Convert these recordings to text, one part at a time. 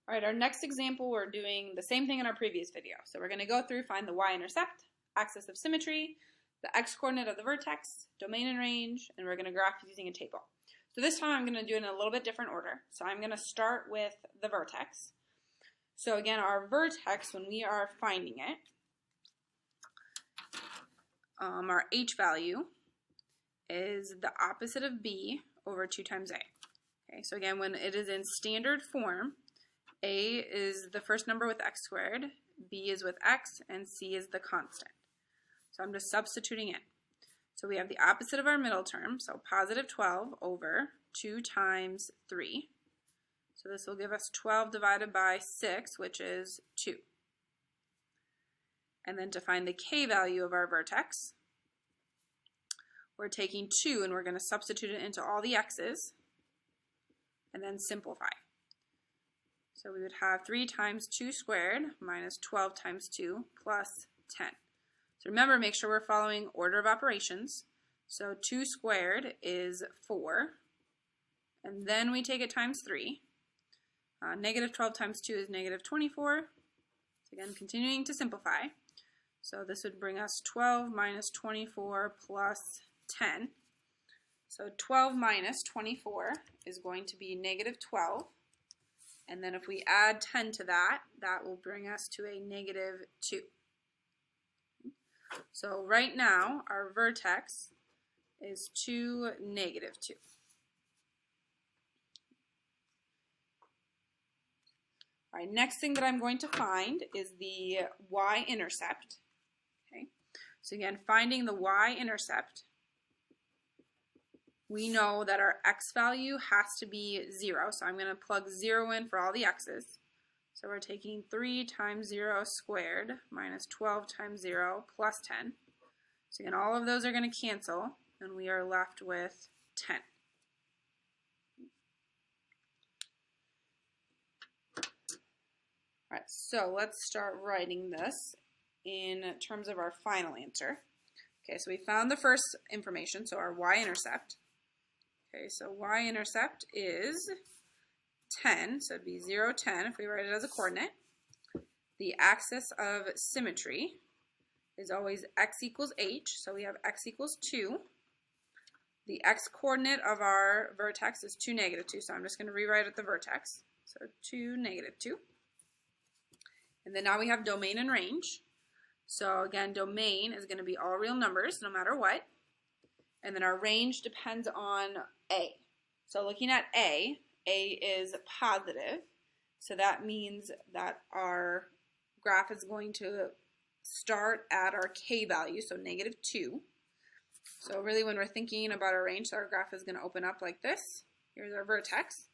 All right, our next example, we're doing the same thing in our previous video. So we're going to go through, find the y-intercept, axis of symmetry, the x-coordinate of the vertex, domain and range, and we're going to graph using a table. So this time I'm going to do it in a little bit different order. So I'm going to start with the vertex. So again, our vertex, when we are finding it, our h value is the opposite of b over 2 times a. Okay, so again, when it is in standard form, a is the first number with x squared, b is with x, and c is the constant. So I'm just substituting in. So we have the opposite of our middle term, so positive 12 over 2 times 3. So this will give us 12 divided by 6, which is 2. And then to find the k value of our vertex, we're taking 2 and we're going to substitute it into all the x's and then simplify. So we would have 3 times 2 squared minus 12 times 2 plus 10. So remember, make sure we're following order of operations. So 2 squared is 4, and then we take it times 3. Negative 12 times 2 is negative 24. So again, continuing to simplify. So this would bring us 12 minus 24 plus 10. So 12 minus 24 is going to be negative 12. And then if we add 10 to that, that will bring us to a negative 2. So right now, our vertex is 2, negative 2. All right, next thing that I'm going to find is the y-intercept. Okay, so again, finding the y-intercept, we know that our x value has to be 0, so I'm going to plug 0 in for all the x's. So we're taking 3 times 0 squared minus 12 times 0 plus 10. So again, all of those are going to cancel, and we are left with 10. All right, so let's start writing this in terms of our final answer. Okay, so we found the first information, so our y-intercept. Okay, so y-intercept is 10, so it'd be 0, 10 if we write it as a coordinate. The axis of symmetry is always x equals h, so we have x equals 2. The x-coordinate of our vertex is 2, negative 2, so I'm just going to rewrite it the vertex. So 2, negative 2. And then now we have domain and range. So again, domain is going to be all real numbers, no matter what. And then our range depends on a. So looking at a is positive. So that means that our graph is going to start at our k value, so negative 2. So really when we're thinking about our range, so our graph is going to open up like this. Here's our vertex.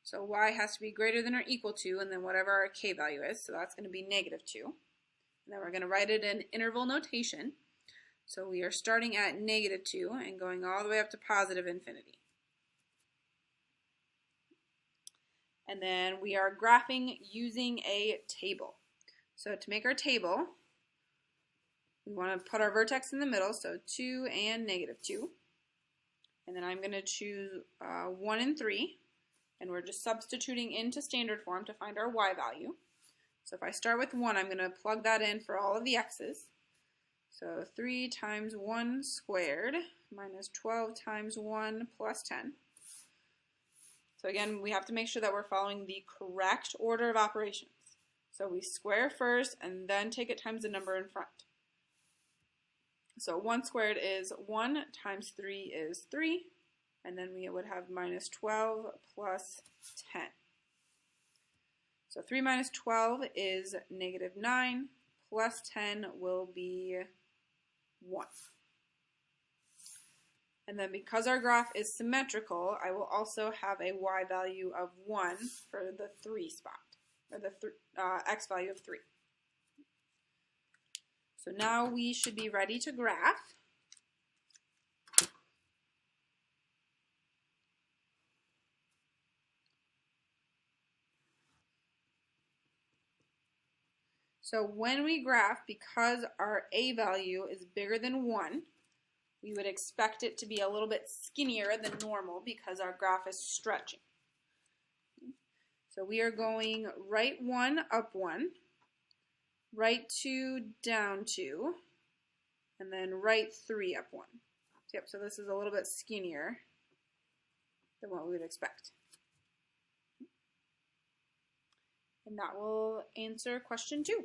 So y has to be greater than or equal to, and then whatever our k value is, so that's going to be negative 2. And then we're going to write it in interval notation. So we are starting at negative 2 and going all the way up to positive infinity. And then we are graphing using a table. So to make our table, we want to put our vertex in the middle, so 2 and negative 2. And then I'm going to choose 1 and 3, and we're just substituting into standard form to find our y value. So if I start with 1, I'm going to plug that in for all of the x's. So 3 times 1 squared minus 12 times 1 plus 10. So again, we have to make sure that we're following the correct order of operations. So we square first and then take it times the number in front. So 1 squared is 1 times 3 is 3. And then we would have minus 12 plus 10. So 3 minus 12 is negative 9. Plus 10 will be 1. And then because our graph is symmetrical, I will also have a y value of 1 for the 3 spot, or the x value of 3. So now we should be ready to graph. So when we graph, because our a value is bigger than 1, we would expect it to be a little bit skinnier than normal because our graph is stretching. So we are going right 1, up 1, right 2, down 2, and then right 3, up 1. Yep, so this is a little bit skinnier than what we would expect. And that will answer question 2.